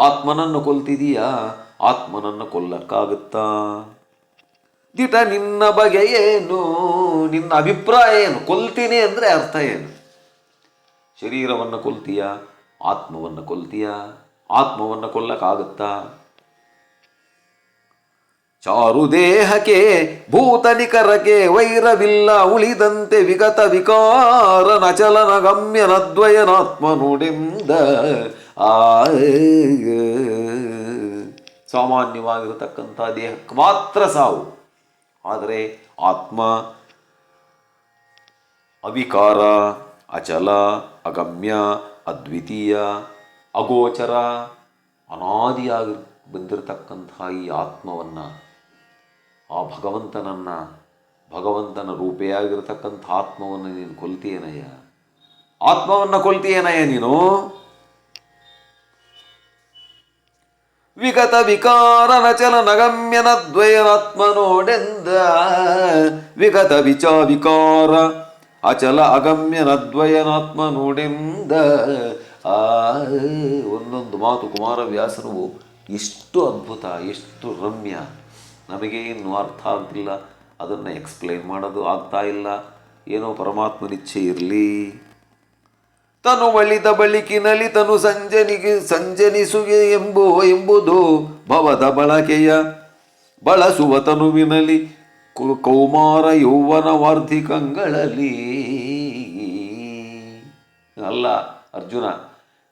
ಆತ್ಮನನ್ನು ಕೊಲ್ತಿದೀಯಾ? ಆತ್ಮನನ್ನು ಕೊಲ್ಲಕ್ಕಾಗುತ್ತಾ? ದಿಟ ನಿನ್ನ ಬಗೆ ಏನು? ನಿನ್ನ ಅಭಿಪ್ರಾಯ ಏನು? ಕೊಲ್ತೀನಿ ಅಂದರೆ ಅರ್ಥ ಏನು? ಶರೀರವನ್ನು ಕೊಲ್ತೀಯಾ, ಆತ್ಮವನ್ನು ಕೊಲ್ತೀಯಾ? ಆತ್ಮವನ್ನು ಕೊಲ್ಲಕ್ಕಾಗುತ್ತಾ? ಚಾರು ದೇಹಕ್ಕೆ ಭೂತ ನಿಕರಕ್ಕೆ ವೈರವಿಲ್ಲ ಉಳಿದಂತೆ ವಿಗತ ವಿಕಾರ ನಚಲನ ಗಮ್ಯನದ್ವಯನಾತ್ಮ ನುಡಿಂದ. ಸಾಮಾನ್ಯವಾಗಿರತಕ್ಕಂಥ ದೇಹಕ್ಕೆ ಮಾತ್ರ ಸಾವು, ಆದರೆ ಆತ್ಮ ಅವಿಕಾರ, ಅಚಲ, ಅಗಮ್ಯ, ಅದ್ವಿತೀಯ, ಅಗೋಚರ, ಅನಾದಿಯಾಗಿ ಬಂದಿರತಕ್ಕಂಥ ಈ ಆತ್ಮವನ್ನು, ಆ ಭಗವಂತನ ರೂಪೆಯಾಗಿರ್ತಕ್ಕಂಥ ಆತ್ಮವನ್ನು ನೀನು ಕೊಲ್ತೀಯೇನಯ್ಯ? ಆತ್ಮವನ್ನು ಕೊಲ್ತೀಯೇನಯ್ಯ ನೀನು? ವಿಗತ ವಿಕಾರ ನಚಲ ನಗಮ್ಯನ ದ್ವಯನಾತ್ಮ ನೋಡೆಂದ. ವಿಗತ ವಿಕಾರ ಅಚಲ ಅಗಮ್ಯನ ದ್ವಯನಾತ್ಮ ನೋಡೆಂದ. ಒಂದೊಂದು ಮಾತು ಕುಮಾರವ್ಯಾಸರು ಎಷ್ಟು ಅದ್ಭುತ, ಎಷ್ಟು ರಮ್ಯ. ನಮಗೆ ಇನ್ನೂ ಅರ್ಥ ಆಗ್ತಿಲ್ಲ, ಅದನ್ನು ಎಕ್ಸ್ಪ್ಲೈನ್ ಮಾಡೋದು ಆಗ್ತಾ ಇಲ್ಲ. ಏನೋ ಪರಮಾತ್ಮನಿಚ್ಛೆ ಇರಲಿ. ತನು ಒಳಿದ ಬಳಿಕಿನಲ್ಲಿ ತನು ಸಂಜನಿಸುಗೆ ಎಂಬುದು ಭವದ ಬಳಕೆಯ ಬಳಸುವ ತನುವಿನಲ್ಲಿ ಕೌಮಾರ ಯೌವನ ವಾರ್ಧಿಕಗಳಲ್ಲಿ. ಅಲ್ಲ ಅರ್ಜುನ,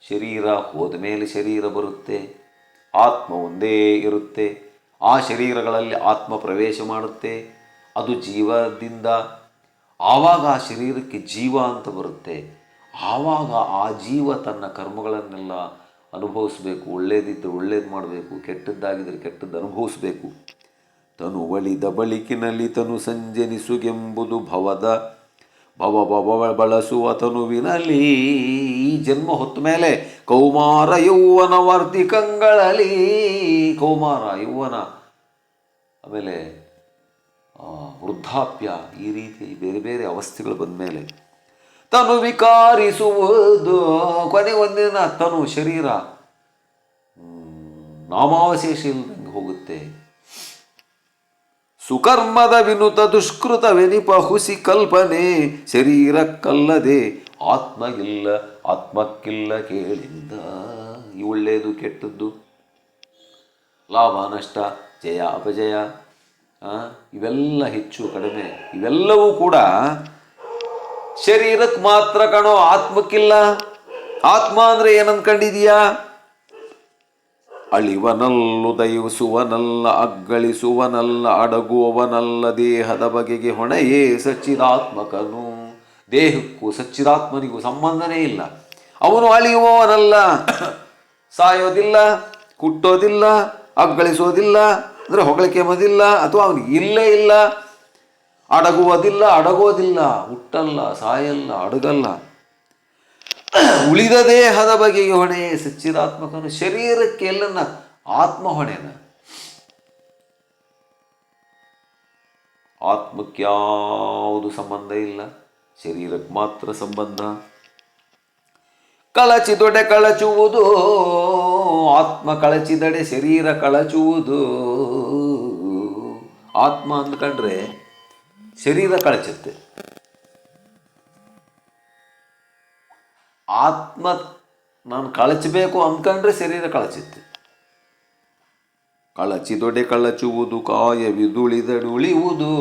ಶರೀರ ಹೋದ ಮೇಲೆ ಶರೀರ ಬರುತ್ತೆ, ಆತ್ಮ ಒಂದೇ ಇರುತ್ತೆ. ಆ ಶರೀರಗಳಲ್ಲಿ ಆತ್ಮ ಪ್ರವೇಶ ಮಾಡುತ್ತೆ, ಅದು ಜೀವದಿಂದ. ಆವಾಗ ಆ ಶರೀರಕ್ಕೆ ಜೀವ ಅಂತ ಬರುತ್ತೆ. ಆವಾಗ ಆ ಜೀವ ತನ್ನ ಕರ್ಮಗಳನ್ನೆಲ್ಲ ಅನುಭವಿಸ್ಬೇಕು. ಒಳ್ಳೇದಿದ್ದರೆ ಒಳ್ಳೇದು ಮಾಡಬೇಕು, ಕೆಟ್ಟದ್ದಾಗಿದ್ದರೆ ಕೆಟ್ಟದ್ದು ಅನುಭವಿಸ್ಬೇಕು. ತನು ಒಳಿದ ಬಳಿಕಿನಲ್ಲಿ ತನು ಸಂಜನಿಸುಗೆಂಬುದು ಭವ ಬಳಸುವ ತನುವಿನಲ್ಲಿ. ಈ ಜನ್ಮ ಹೊತ್ತ ಮೇಲೆ ಕೌಮಾರ ಯೌವನ ವಾರ್ಧಿಕಗಳಲ್ಲಿ, ಕೌಮಾರ ಯೌವನ ಆಮೇಲೆ ವೃದ್ಧಾಪ್ಯ, ಈ ರೀತಿ ಬೇರೆ ಬೇರೆ ಅವಸ್ಥೆಗಳು ಬಂದ ಮೇಲೆ ತನು ವಿಕಾರಿಸುವುದು. ಕೊನೆ ಒಂದಿನ ತನು ಶರೀರ ನಾಮಾವಶೇಷ ಇಲ್ಲದಂಗೆ ಹೋಗುತ್ತೆ. ಸುಕರ್ಮದ ವಿನುತ ದುಷ್ಕೃತವೆನಿಪ ಹುಸಿ ಕಲ್ಪನೆ ಶರೀರಕ್ಕಲ್ಲದೆ ಆತ್ಮ ಇಲ್ಲ, ಆತ್ಮಕ್ಕಿಲ್ಲ ಕೇಳಿಂದ. ಈ ಒಳ್ಳೆಯದು ಕೆಟ್ಟದ್ದು, ಲಾಭ ನಷ್ಟ, ಜಯ ಅಪಜಯ, ಇವೆಲ್ಲ ಹೆಚ್ಚು ಕಡಿಮೆ, ಇವೆಲ್ಲವೂ ಕೂಡ ಶರೀರಕ್ಕೆ ಮಾತ್ರ ಕಣೋ, ಆತ್ಮಕ್ಕಿಲ್ಲ. ಆತ್ಮ ಅಂದರೆ ಏನಂದ್ಕೊಂಡಿದೀಯಾ? ಅಳಿವನಲ್ಲು ದಯಿಸುವನಲ್ಲ, ಅಗ್ಗಳಿಸುವನಲ್ಲ, ಅಡಗುವವನಲ್ಲ, ದೇಹದ ಬಗೆಗೆ ಹೊಣೆಯೇ ಸಚ್ಚಿದಾತ್ಮಕನು. ದೇಹಕ್ಕೂ ಸಚ್ಚಿದಾತ್ಮನಿಗೂ ಸಂಬಂಧನೇ ಇಲ್ಲ. ಅವನು ಅಳಿಯುವವನಲ್ಲ, ಸಾಯೋದಿಲ್ಲ, ಕುಟ್ಟೋದಿಲ್ಲ, ಅಗ್ಗಳಿಸೋದಿಲ್ಲ ಅಂದರೆ ಹೊಗಳಿಕೆ ಮದಿಲ್ಲ, ಅಥವಾ ಅವನಿಗೆ ಇಲ್ಲೇ ಇಲ್ಲ. ಅಡಗುವುದಿಲ್ಲ, ಅಡಗೋದಿಲ್ಲ, ಹುಟ್ಟಲ್ಲ, ಸಾಯಲ್ಲ, ಅಡಗಲ್ಲ. ಉಳಿದ ದೇಹದ ಬಗೆಗೆ ಹೊಣೆ ಸಚ್ಚಿದಾತ್ಮಕನು. ಶರೀರಕ್ಕೆ ಎಲ್ಲನ್ನ ಆತ್ಮ ಹೊಣೆನ. ಆತ್ಮಕ್ಕೆ ಯಾವುದು ಸಂಬಂಧ ಇಲ್ಲ, ಶರೀರಕ್ಕೆ ಮಾತ್ರ ಸಂಬಂಧ. ಕಳಚಿದೊಡೆ ಕಳಚುವುದು, ಆತ್ಮ ಕಳಚಿದಡೆ ಶರೀರ ಕಳಚುವುದು. ಆತ್ಮ ಅಂದ್ಕೊಂಡ್ರೆ ಶರೀರ ಕಳಚುತ್ತೆ. ಆತ್ಮ ನಾನು ಕಳಚಬೇಕು ಅಂದ್ಕೊಂಡ್ರೆ ಶರೀರ ಕಳಚುತ್ತೆ. ಕಳಚಿದೊಡೆ ಕಳಚುವುದು ಕಾಯವಿದುಳಿದಡುಳಿಯುವುದು.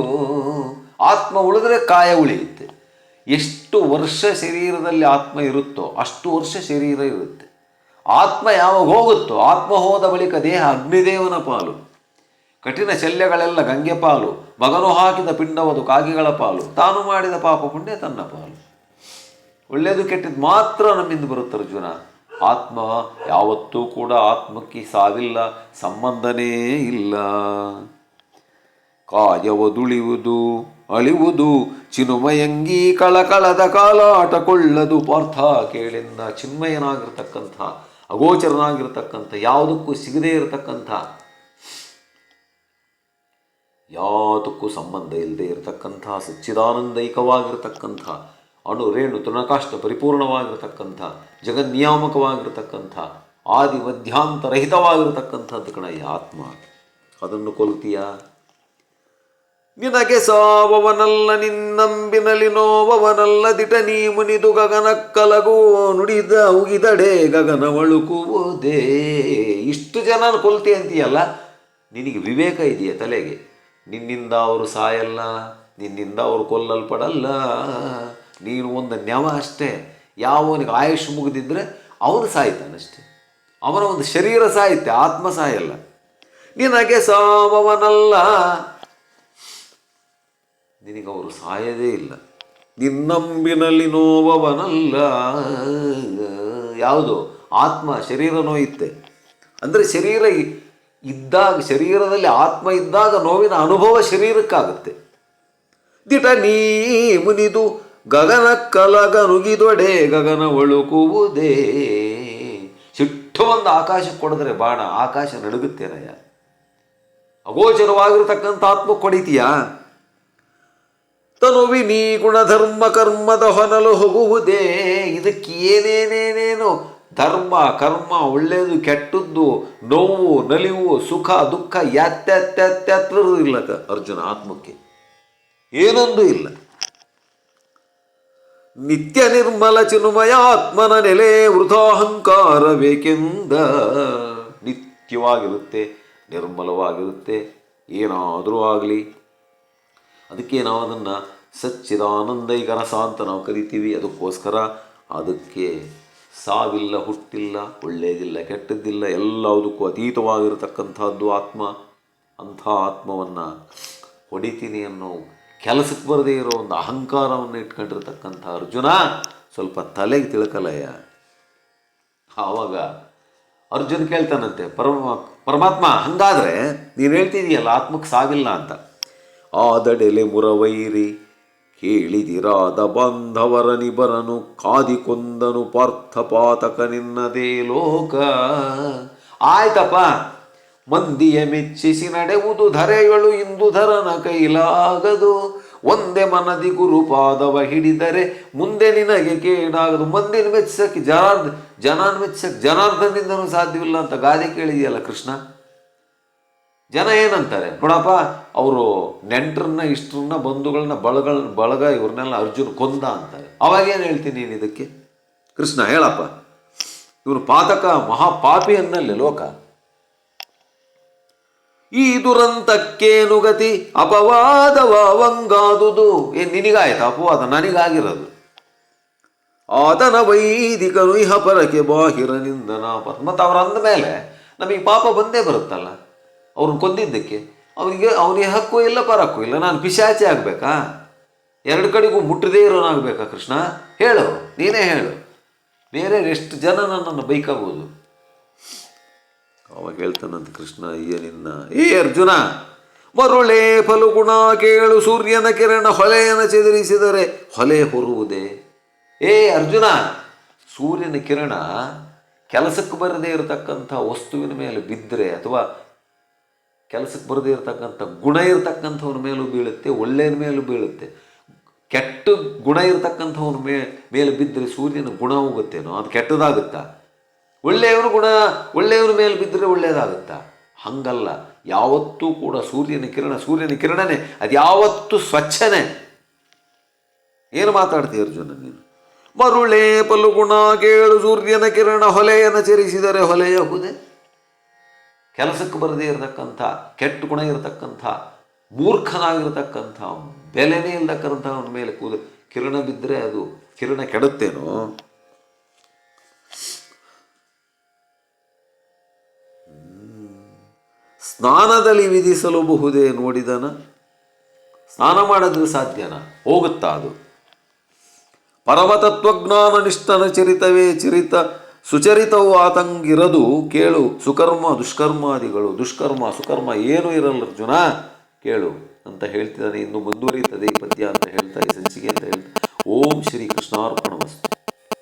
ಆತ್ಮ ಉಳಿದ್ರೆ ಕಾಯ ಉಳಿಯುತ್ತೆ. ಎಷ್ಟು ವರ್ಷ ಶರೀರದಲ್ಲಿ ಆತ್ಮ ಇರುತ್ತೋ ಅಷ್ಟು ವರ್ಷ ಶರೀರ ಇರುತ್ತೆ. ಆತ್ಮ ಯಾವಾಗ ಹೋಗುತ್ತೋ, ಆತ್ಮ ಹೋದ ಬಳಿಕ ದೇಹ ಅಗ್ನಿದೇವನ ಪಾಲು, ಕಠಿಣ ಶಲ್ಯಗಳೆಲ್ಲ ಗಂಗೆ ಪಾಲು, ಮಗನು ಹಾಕಿದ ಪಿಂಡವದು ಕಾಗೆಗಳ ಪಾಲು, ತಾನು ಮಾಡಿದ ಪಾಪ ಪುಣ್ಯ ತನ್ನ ಪಾಲು. ಒಳ್ಳೆಯದು ಕೆಟ್ಟದ್ದು ಮಾತ್ರ ನಮ್ಮಿಂದ ಬರುತ್ತೆ ಅರ್ಜುನ. ಆತ್ಮ ಯಾವತ್ತೂ ಕೂಡ ಆತ್ಮಕ್ಕೆ ಸಾವಿಲ್ಲ, ಸಂಬಂಧನೇ ಇಲ್ಲ. ಕಾಯವದುಳಿಯುವುದು ಅಳಿವುದು ಚಿನ್ಮಯಂಗಿ ಕಳಕಳದ ಕಾಲಾಟ ಕೊಳ್ಳದು ಪಾರ್ಥ ಕೇಳಿಂದ. ಚಿನ್ಮಯನಾಗಿರ್ತಕ್ಕಂಥ ಅಗೋಚರನಾಗಿರ್ತಕ್ಕಂಥ, ಯಾವುದಕ್ಕೂ ಸಿಗದೇ ಇರತಕ್ಕಂಥ, ಯಾವುದಕ್ಕೂ ಸಂಬಂಧ ಇಲ್ಲದೆ ಇರತಕ್ಕಂಥ, ಸಚ್ಚಿದಾನಂದೈಕವಾಗಿರ್ತಕ್ಕಂಥ, ಅಣು ರೇಣು ತೃಣಕಾಷ್ಟ ಪರಿಪೂರ್ಣವಾಗಿರ್ತಕ್ಕಂಥ, ಜಗನ್ನಿಯಾಮಕವಾಗಿರ್ತಕ್ಕಂಥ, ಆದಿ ಮಧ್ಯಾಂತರಹಿತವಾಗಿರತಕ್ಕಂಥದ್ದು ಕಣಯ್ಯ ಆತ್ಮ. ಅದನ್ನು ಕೊಲ್ತೀಯ? ನಿನಗೆ ಸಾವವನಲ್ಲ ನಿನ್ನಂಬಿನಲ್ಲಿ ನೋವವನಲ್ಲ ದಿಟ ನೀ ಮುನಿದು ಗಗನ ಕಲಗೋ ನುಡಿದ ಉಗಿದಡೆ ಗಗನ ಒಳುಕುವುದೇ. ಇಷ್ಟು ಜನ ಕೊಲ್ತಿ ಅಂತೀಯಲ್ಲ, ನಿನಗೆ ವಿವೇಕ ಇದೆಯಾ ತಲೆಗೆ? ನಿನ್ನಿಂದ ಅವರು ಸಾಯಲ್ಲ, ನಿನ್ನಿಂದ ಅವರು ಕೊಲ್ಲಲ್ಪಡಲ್ಲ. ನೀನು ಒಂದು ನೆವ ಅಷ್ಟೇ. ಯಾವನಿಗೆ ಆಯುಷ್ ಮುಗಿದಿದ್ರೆ ಅವನು ಸಾಯ್ತಾನಷ್ಟೆ, ಅವನ ಒಂದು ಶರೀರ ಸಾಯುತ್ತೆ, ಆತ್ಮ ಸಾಯಲ್ಲ. ನಿನಗೆ ಸಾವವನಲ್ಲ, ನಿನಗವರು ಸಾಯದೇ ಇಲ್ಲ. ನಿನ್ನಂಬಿನಲ್ಲಿ ನೋವವನಲ್ಲ. ಯಾವುದು? ಆತ್ಮ ಶರೀರ ನೋಯುತ್ತೆ ಅಂದರೆ ಶರೀರ ಇದ್ದಾಗ, ಶರೀರದಲ್ಲಿ ಆತ್ಮ ಇದ್ದಾಗ ನೋವಿನ ಅನುಭವ ಶರೀರಕ್ಕಾಗುತ್ತೆ. ದಿಟ ನೀ ಮುನಿದು ಗಗನ ಕಲಗನುಗಿದೊಡೆ ಗಗನ ಒಳುಕುವುದೇ. ಸಿಟ್ಟು ಒಂದು ಆಕಾಶಕ್ಕೆ ಕೊಡಿದ್ರೆ ಬಾಣ, ಆಕಾಶ ನಡುಗುತ್ತೇನಯ್ಯ. ಅಗೋಚರವಾಗಿರ್ತಕ್ಕಂಥ ಆತ್ಮ ಕೊಡಿತೀಯಾ? ತನುವಿ ನೀ ಗುಣಧರ್ಮ ಕರ್ಮದ ಹೊನಲು ಹೋಗುವುದೇ. ಇದಕ್ಕೆ ಏನೇನೇನೇನು ಧರ್ಮ ಕರ್ಮ, ಒಳ್ಳೆಯದು ಕೆಟ್ಟದ್ದು, ನೋವು ನಲಿವು ಸುಖ ದುಃಖ ಯಾತ್ಯಾತ್ಯಾತ್ಯಾತ್ರೂ ಇಲ್ಲ ಅರ್ಜುನ. ಆತ್ಮಕ್ಕೆ ಏನೊಂದು ಇಲ್ಲ. ನಿತ್ಯ ನಿರ್ಮಲ ಚಿನ್ಮಯ ಆತ್ಮನ ನೆಲೆ ವೃಥಾಹಂಕಾರ ಬೇಕೆಂದ. ನಿತ್ಯವಾಗಿರುತ್ತೆ, ನಿರ್ಮಲವಾಗಿರುತ್ತೆ, ಏನಾದರೂ ಆಗಲಿ. ಅದಕ್ಕೆ ನಾವು ಅದನ್ನು ಸಚ್ಚಿದಾನಂದೈಕ ರಸ ಅಂತ ನಾವು ಕರಿತೀವಿ. ಅದಕ್ಕೋಸ್ಕರ ಅದಕ್ಕೆ ಸಾವಿಲ್ಲ, ಹುಟ್ಟಿಲ್ಲ, ಒಳ್ಳೆಯದಿಲ್ಲ, ಕೆಟ್ಟದ್ದಿಲ್ಲ, ಎಲ್ಲದಕ್ಕೂ ಅತೀತವಾಗಿರತಕ್ಕಂಥದ್ದು ಆತ್ಮ. ಅಂಥ ಆತ್ಮವನ್ನು ಹೊಡಿತೀನಿ ಅನ್ನೋ ಕೆಲಸಕ್ಕೆ ಬರದೇ ಇರೋ ಒಂದು ಅಹಂಕಾರವನ್ನು ಇಟ್ಕೊಂಡಿರ್ತಕ್ಕಂಥ ಅರ್ಜುನ ಸ್ವಲ್ಪ ತಲೆಗೆ ತಿಳ್ಕಲಯ್ಯ. ಆವಾಗ ಅರ್ಜುನ್ ಕೇಳ್ತಾನಂತೆ, ಪರಮಾತ್ಮ ಹಂಗಾದರೆ ನೀನು ಹೇಳ್ತಿದೀಯಲ್ಲ ಆತ್ಮಕ್ಕೆ ಸಾವಿಲ್ಲ ಅಂತ. ಆದಡೆಲೆ ಮುರವೈರಿ ಕೇಳಿದಿರಾದ ಬಾಂಧವರ ನಿಬರನು ಕಾದಿಕೊಂದನು ಪಾರ್ಥಪಾತಕ ನಿನ್ನದೇ ಲೋಕ. ಆಯ್ತಪ್ಪ, ಮಂದಿಯ ಮೆಚ್ಚಿಸಿ ನಡೆಯುವುದು ಧರೆಗಳು ಇಂದು ಧರನ ಕೈಲಾಗದು. ಒಂದೇ ಮನದಿ ಗುರುಪಾದವ ಹಿಡಿದರೆ ಮುಂದೆ ನಿನಗೆ ಕೇಳಾಗದು. ಮಂದಿನ ಮೆಚ್ಚಿಸಕ್ಕೆ ಜನಾನ್ ಮೆಚ್ಚಿಸಕ್ಕೆ ಜನಾರ್ದನಿಂದನೂ ಸಾಧ್ಯವಿಲ್ಲ ಅಂತ ಗಾದೆ ಕೇಳಿದೆಯಲ್ಲ ಕೃಷ್ಣ. ಜನ ಏನಂತಾರೆ ನೋಡಪ್ಪ, ಅವರು ನೆಂಟರನ್ನ ಇಷ್ಟರನ್ನ ಬಂಧುಗಳನ್ನ ಬಳಗ ಇವ್ರನ್ನೆಲ್ಲ ಅರ್ಜುನ್ ಕೊಂದ ಅಂತಾರೆ. ಅವಾಗೇನು ಹೇಳ್ತೀನಿ ನೀನು ಇದಕ್ಕೆ? ಕೃಷ್ಣ ಹೇಳಪ್ಪ, ಇವನು ಪಾತಕ ಮಹಾಪಾಪಿ ಅನ್ನಲ್ಲೇ ಲೋಕ. ಈ ದುರಂತಕ್ಕೇನು ಗತಿ ಅಪವಾದವ ವಂಗಾದುದು. ನಿನಗಾಯ್ತು ಅಪವಾದ, ನನಗಾಗಿರೋದು. ಆತನ ವೈದಿಕನು ಇಹ ಪರಕೆ ಬಾಹಿರ ನಿಂದನ. ಮತ್ತು ಅವ್ರು ಅಂದ ಮೇಲೆ ನಮಗೆ ಪಾಪ ಬಂದೇ ಬರುತ್ತಲ್ಲ. ಅವ್ರನ್ನ ಕೊಂದಿದ್ದಕ್ಕೆ ಅವನಿಗೆ ಹಕ್ಕು ಇಲ್ಲ, ಪರಕ್ಕೂ ಇಲ್ಲ. ನಾನು ಪಿಶಾಚಿ ಆಗಬೇಕಾ? ಎರಡು ಕಡೆಗೂ ಮುಟ್ಟದೇ ಇರೋನಾಗಬೇಕಾ ಕೃಷ್ಣ? ಹೇಳು, ನೀನೇ ಹೇಳು. ಬೇರೆ ಎಷ್ಟು ಜನ ನನ್ನನ್ನು ಬೈಕಬಹುದು. ಅವಾಗ ಹೇಳ್ತಾನಂತ ಕೃಷ್ಣ, ನಿನ್ನ ಅರ್ಜುನ, ಮರುಳೇ ಫಲುಗುಣ ಕೇಳು, ಸೂರ್ಯನ ಕಿರಣ ಹೊಲೆಯನ್ನು ಚೆದರಿಸಿದರೆ ಹೊಲೆ ಹೊರುವುದೇ. ಅರ್ಜುನ, ಸೂರ್ಯನ ಕಿರಣ ಕೆಲಸಕ್ಕೆ ಬರದೇ ಇರತಕ್ಕಂಥ ವಸ್ತುವಿನ ಮೇಲೆ ಬಿದ್ದರೆ, ಅಥವಾ ಕೆಲಸಕ್ಕೆ ಬರದೇ ಇರತಕ್ಕಂಥ ಗುಣ ಇರತಕ್ಕಂಥವ್ರ ಮೇಲೂ ಬೀಳುತ್ತೆ, ಒಳ್ಳೆಯ ಮೇಲೂ ಬೀಳುತ್ತೆ. ಕೆಟ್ಟ ಗುಣ ಇರತಕ್ಕಂಥವ್ರ ಮೇಲೆ ಬಿದ್ದರೆ ಸೂರ್ಯನ ಗುಣ ಹೋಗುತ್ತೇನೋ, ಅದು ಕೆಟ್ಟದಾಗುತ್ತಾ? ಒಳ್ಳೆಯವರ ಮೇಲೆ ಬಿದ್ದರೆ ಒಳ್ಳೆಯದಾಗುತ್ತಾ? ಹಂಗಲ್ಲ. ಯಾವತ್ತೂ ಕೂಡ ಸೂರ್ಯನ ಕಿರಣನೇ, ಅದು ಯಾವತ್ತೂ ಸ್ವಚ್ಛನೇ. ಏನು ಮಾತಾಡ್ತೀಯ ಅರ್ಜುನ ನೀನು? ಮರುಳೇ ಪಲುಗುಣ ಕೇಳು, ಸೂರ್ಯನ ಕಿರಣ ಹೊಲೆಯನ್ನು ಚರಿಸಿದರೆ ಹೊಲೆಯಹುದೇ. ಕೆಲಸಕ್ಕೆ ಬರದೇ ಇರತಕ್ಕಂಥ, ಕೆಟ್ಟ ಗುಣ ಇರತಕ್ಕಂಥ, ಮೂರ್ಖನಾಗಿರ್ತಕ್ಕಂಥ, ಬೆಲೆನೇ ಇಲ್ಲದಕ್ಕಂಥವನ ಮೇಲೆ ಕಿರಣ ಬಿದ್ದರೆ ಅದು ಕಿರಣ ಕೆಡುತ್ತೇನೋ? ಸ್ನಾನದಲ್ಲಿ ವಿಧಿಸಲು ಬಹುದೇ ನೋಡಿದನ. ಸ್ನಾನ ಮಾಡಿದ್ರೆ ಸಾಧ್ಯನಾ? ಹೋಗುತ್ತಾ ಅದು? ಪರಮತತ್ವಜ್ಞಾನ ನಿಷ್ಠನ ಚರಿತವೇ ಸುಚರಿತವು ಆತಂಗಿರದು ಕೇಳು. ದುಷ್ಕರ್ಮಾದಿಗಳು, ದುಷ್ಕರ್ಮ ಸುಕರ್ಮ ಏನೂ ಇರಲ್ಲ ಅರ್ಜುನ, ಕೇಳು ಅಂತ ಹೇಳ್ತಿದ್ದಾನೆ. ಇನ್ನು ಮುಂದುವರಿಯುತ್ತದೆ ಈ ಪದ್ಯ ಅಂತ ಹೇಳ್ತಾ, ಈ ಸಂಚಿಕೆ ಅಂತ ಹೇಳ್ತಾ. ಓಂ ಶ್ರೀ ಕೃಷ್ಣಾರ್ಪಣಮಸ್ತು.